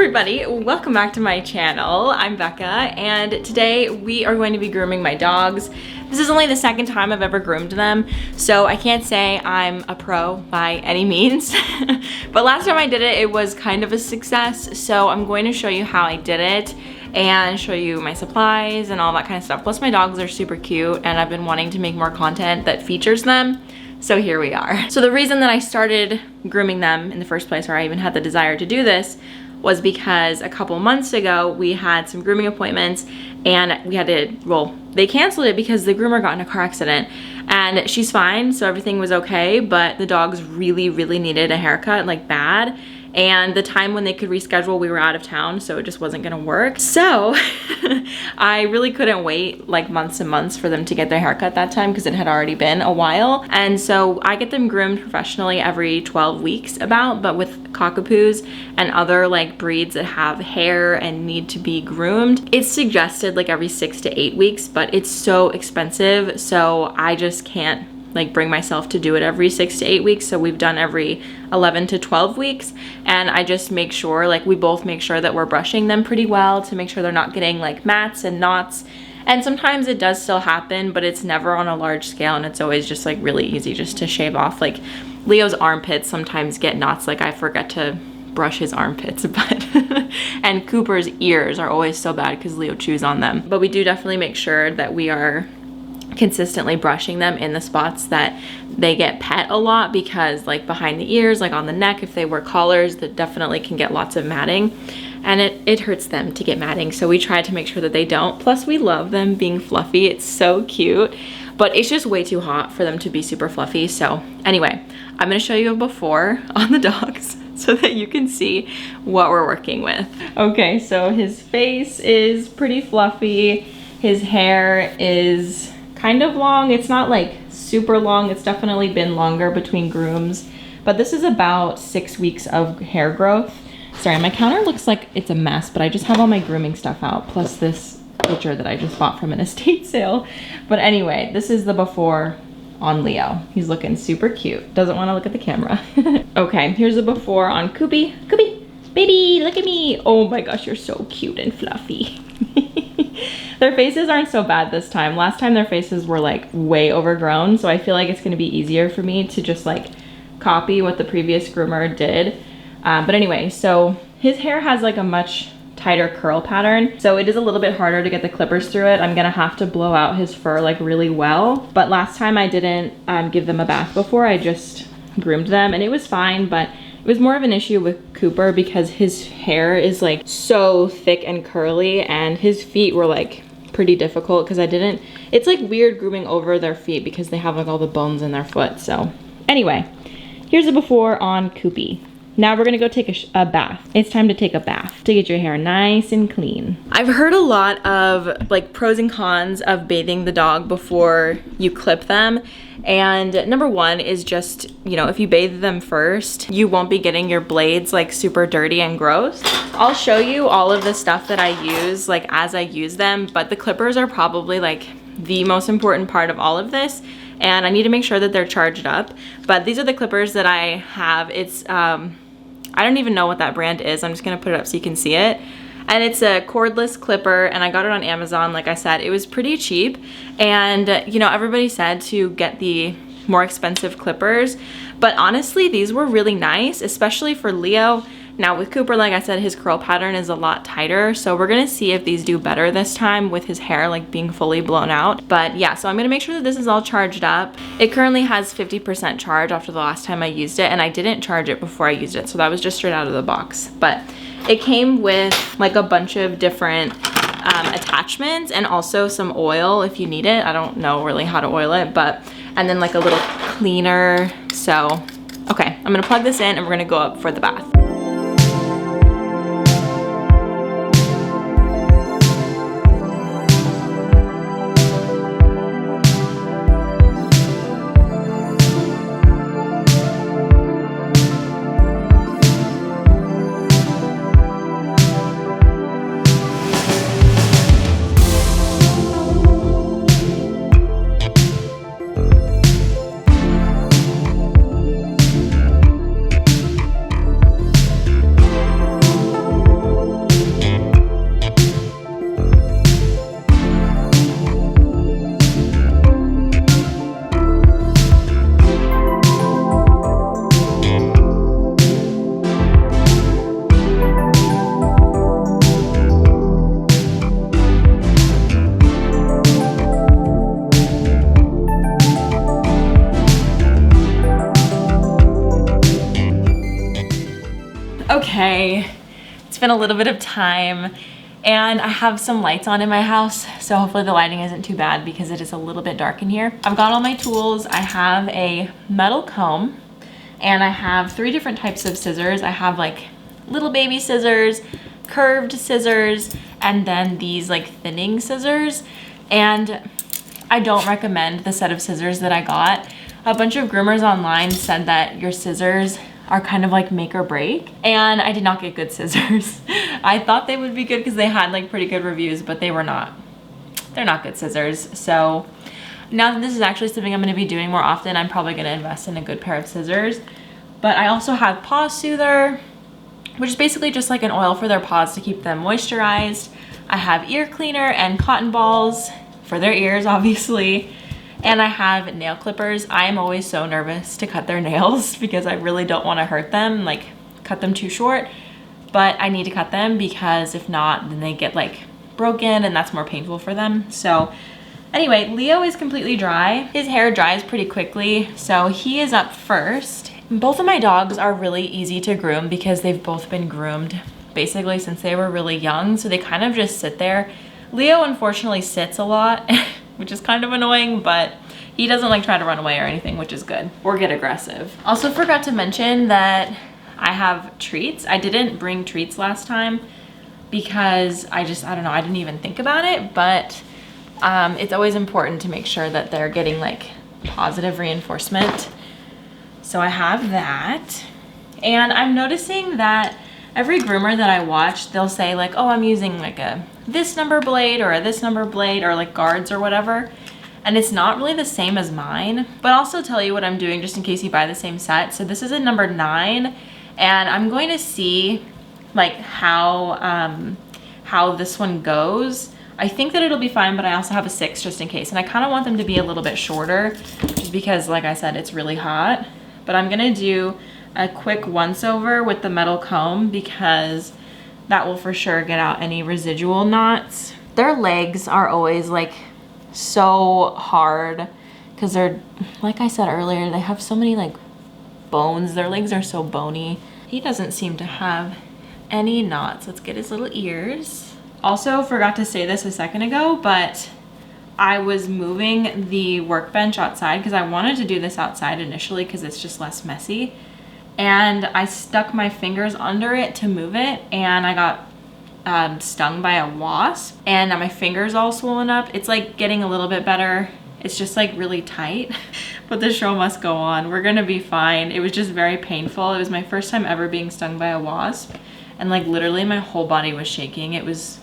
everybody, welcome back to my channel. I'm Becca and today we are going to be grooming my dogs. This is only the second time I've ever groomed them, so I can't say I'm a pro by any means. But last time I did it, it was kind of a success, so I'm going to show you how I did it and show you my supplies and all that kind of stuff. Plus my dogs are super cute and I've been wanting to make more content that features them. So here we are. So the reason that I started grooming them in the first place, or I even had the desire to do this, was because a couple months ago we had some grooming appointments and we had to, well, they canceled it because the groomer got in a car accident and she's fine, so everything was okay, but the dogs really needed a haircut, like bad. And the time when they could reschedule, we were out of town, so it just wasn't gonna work. So I really couldn't wait like months and months for them to get their haircut that time because it had already been a while. And so I get them groomed professionally every 12 weeks about, but with cockapoos and other like breeds that have hair and need to be groomed, it's suggested like every 6 to 8 weeks, but it's so expensive, so I just can't like bring myself to do it every 6 to 8 weeks. So we've done every 11 to 12 weeks. And I just make sure, like we both make sure that we're brushing them pretty well to make sure they're not getting like mats and knots. And sometimes it does still happen, but it's never on a large scale and it's always just like really easy just to shave off. Like Leo's armpits sometimes get knots, like I forget to brush his armpits, but and Cooper's ears are always so bad because Leo chews on them. But we do definitely make sure that we are consistently brushing them in the spots that they get pet a lot, because like behind the ears, like on the neck, if they wear collars, that definitely can get lots of matting and it hurts them to get matting, so we try to make sure that they don't. Plus we love them being fluffy, it's so cute, but it's just way too hot for them to be super fluffy. So anyway, I'm gonna show you a before on the dogs so that you can see what we're working with. Okay, so his face is pretty fluffy, his hair is kind of long. It's not like super long, it's definitely been longer between grooms, but this is about 6 weeks of hair growth. Sorry, my counter looks like it's a mess, but I just have all my grooming stuff out, plus this picture that I just bought from an estate sale. But anyway, this is the before on Leo. He's looking super cute. Doesn't want to look at the camera. Okay, here's the before on Koopy. Koopy, baby, look at me. Oh my gosh, you're so cute and fluffy. Their faces aren't so bad this time. Last time their faces were like way overgrown, so I feel like it's gonna be easier for me to just like copy what the previous groomer did. But anyway, so his hair has like a much tighter curl pattern, so it is a little bit harder to get the clippers through it. I'm gonna have to blow out his fur like really well. But last time I didn't give them a bath before, I just groomed them and it was fine, but it was more of an issue with Cooper because his hair is like so thick and curly and his feet were like pretty difficult because it's like weird grooming over their feet because they have like all the bones in their foot. So anyway, here's a before on Koopy. Now we're gonna go take a bath. It's time to take a bath to get your hair nice and clean. I've heard a lot of like pros and cons of bathing the dog before you clip them. And number one is just, you know, if you bathe them first, you won't be getting your blades like super dirty and gross. I'll show you all of the stuff that I use like as I use them, but the clippers are probably like the most important part of all of this. And I need to make sure that they're charged up. But these are the clippers that I have. It's, I don't even know what that brand is. I'm just gonna put it up so you can see it. And it's a cordless clipper and I got it on Amazon. Like I said, it was pretty cheap. And you know, everybody said to get the more expensive clippers, but honestly, these were really nice, especially for Leo. Now with Cooper, like I said, his curl pattern is a lot tighter. So we're gonna see if these do better this time with his hair like being fully blown out. But yeah, so I'm gonna make sure that this is all charged up. It currently has 50% charge after the last time I used it, and I didn't charge it before I used it. So that was just straight out of the box. But it came with like a bunch of different attachments and also some oil if you need it. I don't know really how to oil it, but, and then like a little cleaner. So, okay, I'm gonna plug this in and we're gonna go up for the bath. It's been a little bit of time, and I have some lights on in my house, so hopefully the lighting isn't too bad because it is a little bit dark in here. I've got all my tools. I have a metal comb, and I have 3 different types of scissors. I have like little baby scissors, curved scissors, and then these like thinning scissors. And I don't recommend the set of scissors that I got. A bunch of groomers online said that your scissors are kind of like make or break, and I did not get good scissors. I thought they would be good because they had like pretty good reviews, but they were not. They're not good scissors. So now that this is actually something I'm going to be doing more often, I'm probably going to invest in a good pair of scissors. But I also have paw soother, which is basically just like an oil for their paws to keep them moisturized. I have ear cleaner and cotton balls for their ears, obviously. And I have nail clippers. I am always so nervous to cut their nails because I really don't want to hurt them, like cut them too short. But I need to cut them because if not, then they get like broken and that's more painful for them. So anyway, Leo is completely dry. His hair dries pretty quickly, so he is up first. Both of my dogs are really easy to groom because they've both been groomed basically since they were really young. So they kind of just sit there. Leo unfortunately sits a lot, which is kind of annoying, but he doesn't like try to run away or anything, which is good, or get aggressive. Also forgot to mention that I have treats. I didn't bring treats last time because I don't know, I didn't even think about it, but it's always important to make sure that they're getting like positive reinforcement. So I have that. And I'm noticing that every groomer that I watch, they'll say like, oh, I'm using like this number blade or this number blade or like guards or whatever. And it's not really the same as mine, but I'll also tell you what I'm doing just in case you buy the same set. So this is a number 9, and I'm going to see like how this one goes. I think that it'll be fine, but I also have a 6 just in case. And I kind of want them to be a little bit shorter just because, like I said, it's really hot. But I'm gonna do a quick once over with the metal comb because that will for sure get out any residual knots. Their legs are always like so hard because they're, like I said earlier, they have so many like bones. Their legs are so bony. He doesn't seem to have any knots. Let's get his little ears. Also forgot to say this a second ago, but I was moving the workbench outside because I wanted to do this outside initially because it's just less messy. And I stuck my fingers under it to move it, and I got stung by a wasp, and my finger's all swollen up. It's like getting a little bit better. It's just like really tight, but the show must go on. We're gonna be fine. It was just very painful. It was my first time ever being stung by a wasp, and like literally my whole body was shaking. It was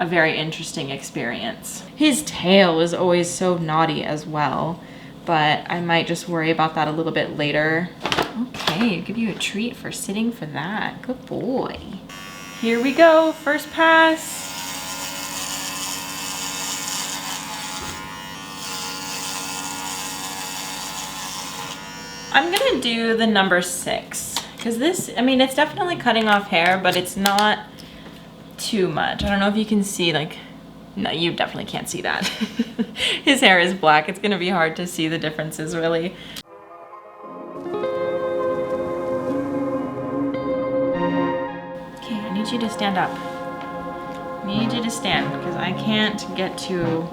a very interesting experience. His tail was always so naughty as well, but I might just worry about that a little bit later. Okay, I'll give you a treat for sitting for that. Good boy. Here we go, first pass. I'm gonna do the number 6, because this, I mean, it's definitely cutting off hair, but it's not too much. I don't know if you can see, like, no, you definitely can't see that. His hair is black. It's gonna be hard to see the differences, really. I need you to stand up. I need you to stand because I can't get to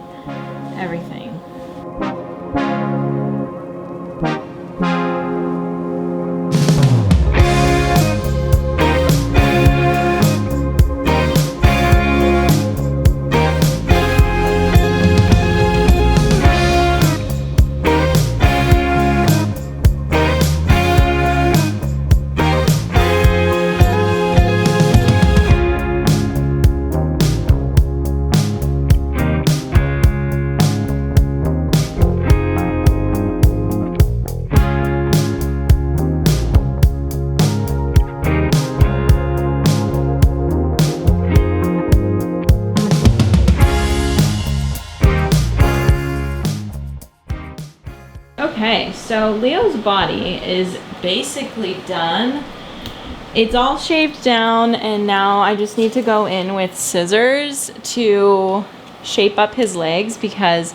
everything. Okay, so Leo's body is basically done. It's all shaved down, and now I just need to go in with scissors to shape up his legs because,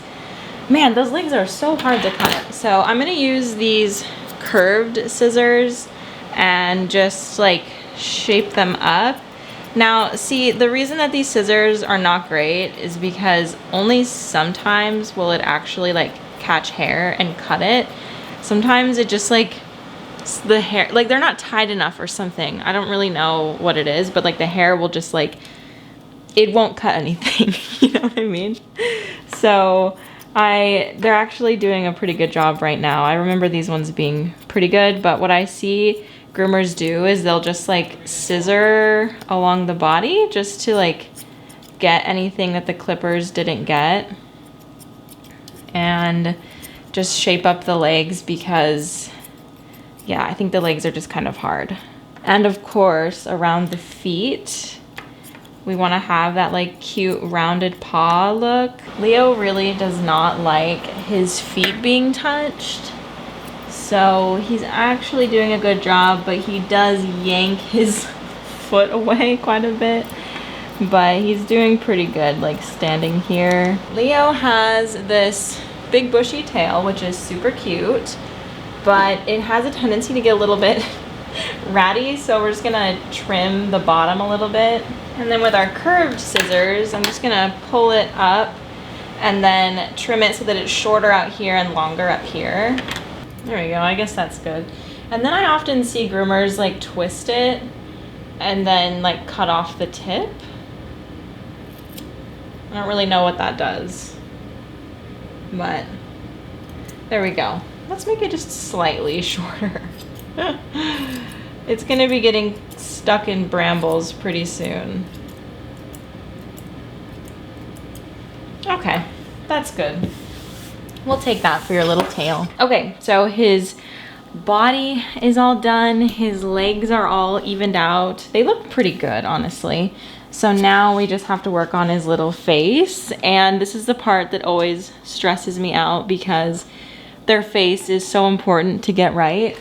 man, those legs are so hard to cut. So I'm gonna use these curved scissors and just like shape them up. Now, see, the reason that these scissors are not great is because only sometimes will it actually like catch hair and cut it. Sometimes it just like, the hair, like they're not tied enough or something. I don't really know what it is, but like the hair will just like, it won't cut anything. You know what I mean? So they're actually doing a pretty good job right now. I remember these ones being pretty good, but what I see groomers do is they'll just like scissor along the body just to like get anything that the clippers didn't get, and just shape up the legs because yeah, I think the legs are just kind of hard. And of course around the feet we want to have that like cute rounded paw look. Leo really does not like his feet being touched. So he's actually doing a good job, but he does yank his foot away quite a bit. But he's doing pretty good, like standing here. Leo has this big bushy tail, which is super cute, but it has a tendency to get a little bit ratty. So we're just gonna trim the bottom a little bit. And then with our curved scissors, I'm just gonna pull it up and then trim it so that it's shorter out here and longer up here. There we go, I guess that's good. And then I often see groomers like twist it and then like cut off the tip. I don't really know what that does, but there we go. Let's make it just slightly shorter. It's gonna be getting stuck in brambles pretty soon. Okay, that's good. We'll take that for your little tail. Okay, so his body is all done. His legs are all evened out. They look pretty good, honestly. So now we just have to work on his little face. And this is the part that always stresses me out because their face is so important to get right.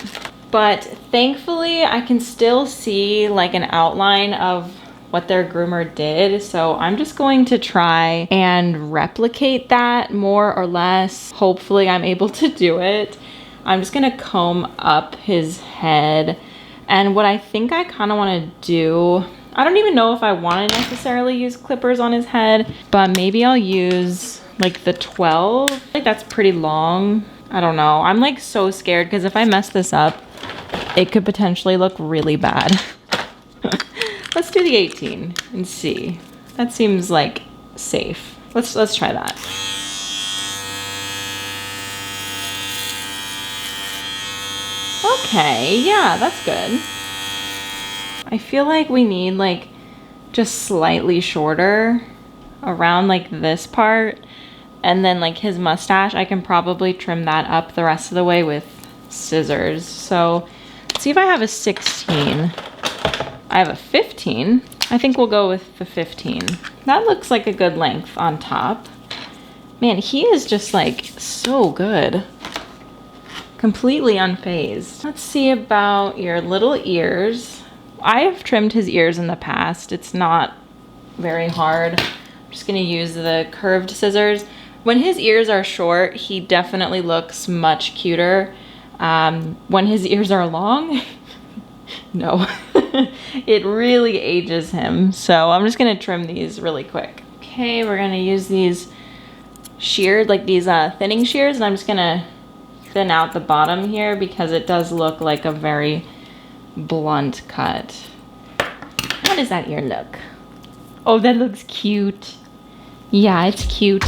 But thankfully, I can still see like an outline of what their groomer did. So I'm just going to try and replicate that more or less. Hopefully I'm able to do it. I'm just gonna comb up his head. And what I think I kind of want to do, I don't even know if I want to necessarily use clippers on his head, but maybe I'll use like the 12. I think that's pretty long. I don't know. I'm like so scared because if I mess this up, it could potentially look really bad. Let's do the 18 and see. That seems like safe. Let's try that. Okay, yeah, that's good. I feel like we need like just slightly shorter around like this part, and then like his mustache, I can probably trim that up the rest of the way with scissors. So let's see if I have a 16. I have a 15. I think we'll go with the 15. That looks like a good length on top. Man, he is just like so good. Completely unfazed. Let's see about your little ears. I have trimmed his ears in the past. It's not very hard. I'm just gonna use the curved scissors. When his ears are short, he definitely looks much cuter. When his ears are long, no. It really ages him. So I'm just gonna trim these really quick. Okay, we're gonna use these sheared, like these thinning shears, and I'm just gonna thin out the bottom here because it does look like a very blunt cut. How does that ear look? Oh, that looks cute. Yeah, it's cute.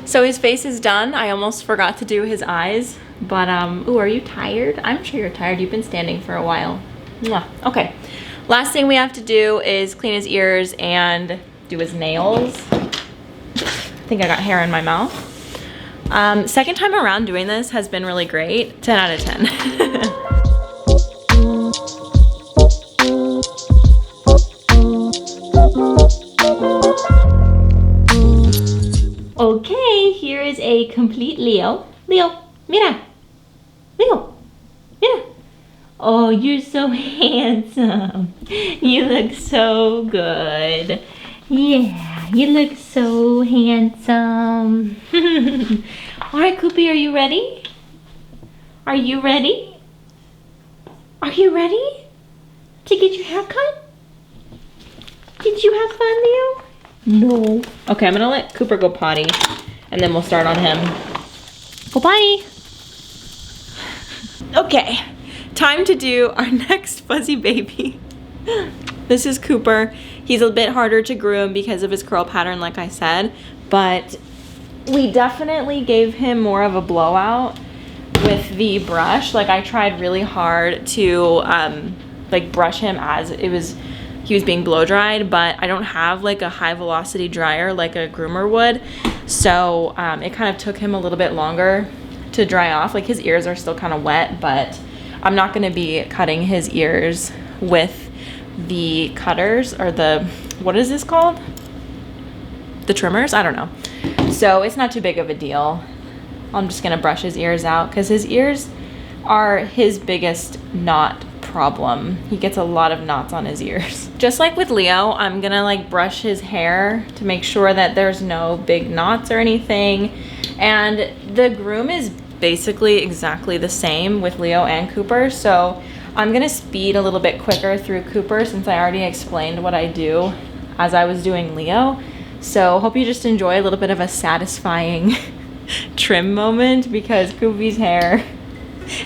So his face is done. I almost forgot to do his eyes, but ooh, are you tired? I'm sure you're tired. You've been standing for a while. Mwah. Okay, last thing we have to do is clean his ears and do his nails. I think I got hair in my mouth. Second time around doing this has been really great. 10 out of 10. Okay, here is a complete Leo. Leo, mira. Leo, mira. Oh, you're so handsome. You look so good. Yeah, you look so handsome. All right, Koopy, are you ready? Are you ready? Are you ready to get your hair cut? Did you have fun, Leo? No. Okay, I'm gonna let Cooper go potty and then we'll start on him. Go potty. Okay, time to do our next fuzzy baby. This is Cooper. He's a bit harder to groom because of his curl pattern, like I said, but we definitely gave him more of a blowout with the brush. Like I tried really hard to like brush him as he was being blow dried, but I don't have like a high velocity dryer like a groomer would. So it kind of took him a little bit longer to dry off. Like his ears are still kind of wet, but I'm not gonna be cutting his ears with the cutters or the, what is this called? The trimmers? I don't know. So it's not too big of a deal. I'm just gonna brush his ears out because his ears are his biggest knot problem. He gets a lot of knots on his ears. Just like with Leo, I'm gonna like brush his hair to make sure that there's no big knots or anything. And the groom is basically exactly the same with Leo and Cooper. So I'm gonna speed a little bit quicker through Cooper since I already explained what I do as I was doing Leo. So hope you just enjoy a little bit of a satisfying trim moment because Koopy's hair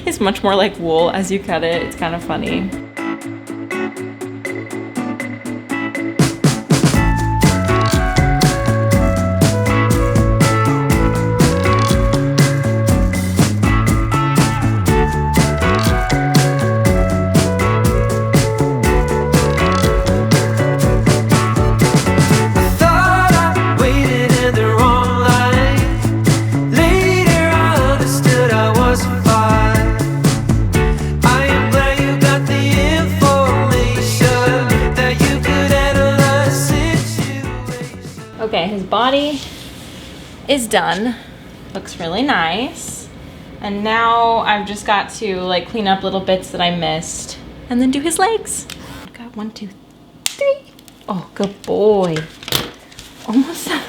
is much more like wool as you cut it. It's kind of funny. Okay, his body is done. Looks really nice. And now I've just got to like clean up little bits that I missed and then do his legs. Got 1, 2, 3. Oh, good boy. Almost done,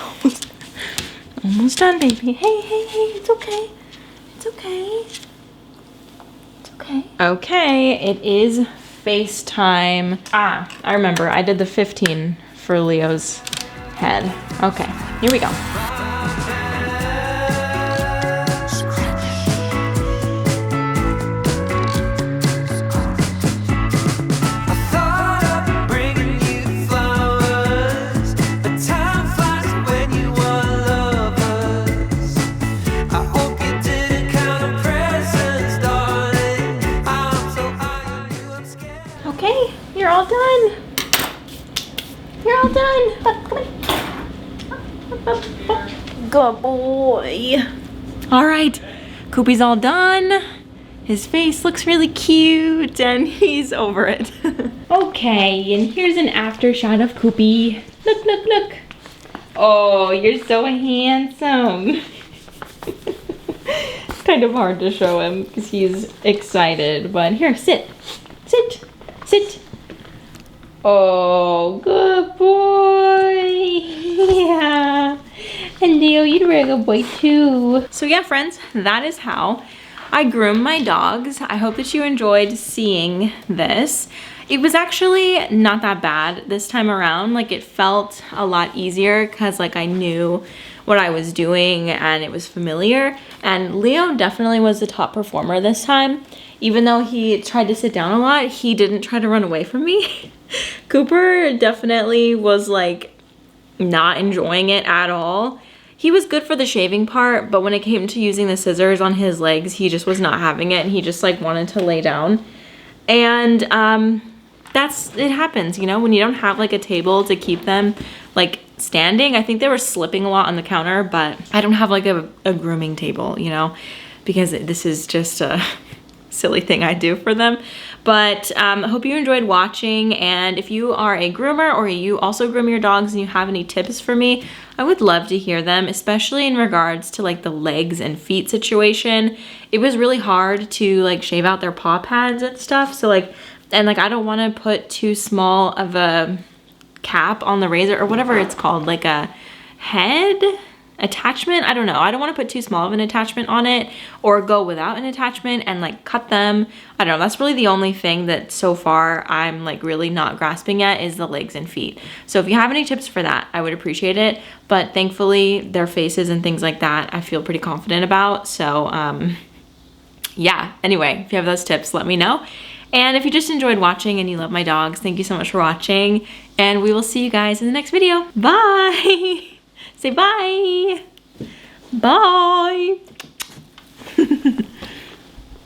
almost done, baby. Hey, hey, hey, it's okay. It's okay. It's okay. Okay, it is FaceTime. Ah, I remember, I did the 15 for Leo's head. Okay, here we go. Okay, you're all done. You're all done. Good boy. All right, Koopy's all done. His face looks really cute and he's over it. Okay, and here's an after shot of Koopy. Look, look, look. Oh, you're so handsome. It's kind of hard to show him because he's excited, but here, sit, sit, sit. Oh, good boy. Yeah. And Leo, you're a good boy too. So yeah, friends, that is how I groom my dogs. I hope that you enjoyed seeing this. It was actually not that bad this time around. Like it felt a lot easier because like I knew what I was doing and it was familiar. And Leo definitely was the top performer this time. Even though he tried to sit down a lot, he didn't try to run away from me. Cooper definitely was like not enjoying it at all. He was good for the shaving part, but when it came to using the scissors on his legs, he just was not having it and he just like wanted to lay down. And it happens, you know, when you don't have like a table to keep them like standing. I think they were slipping a lot on the counter, but I don't have like a grooming table, you know, because this is just a silly thing I do for them. But I hope you enjoyed watching, and if you are a groomer or you also groom your dogs and you have any tips for me, I would love to hear them, especially in regards to like the legs and feet situation. It was really hard to like shave out their paw pads and stuff, so like, and like I don't want to put too small of a cap on the razor or whatever it's called, like a head attachment, I don't know. I don't want to put too small of an attachment on it or go without an attachment and like cut them. I don't know. That's really the only thing that so far I'm like really not grasping yet is the legs and feet. So if you have any tips for that, I would appreciate it. But thankfully their faces and things like that, I feel pretty confident about. So yeah, anyway, if you have those tips, let me know. And if you just enjoyed watching and you love my dogs, thank you so much for watching. And we will see you guys in the next video. Bye. Say bye. Bye.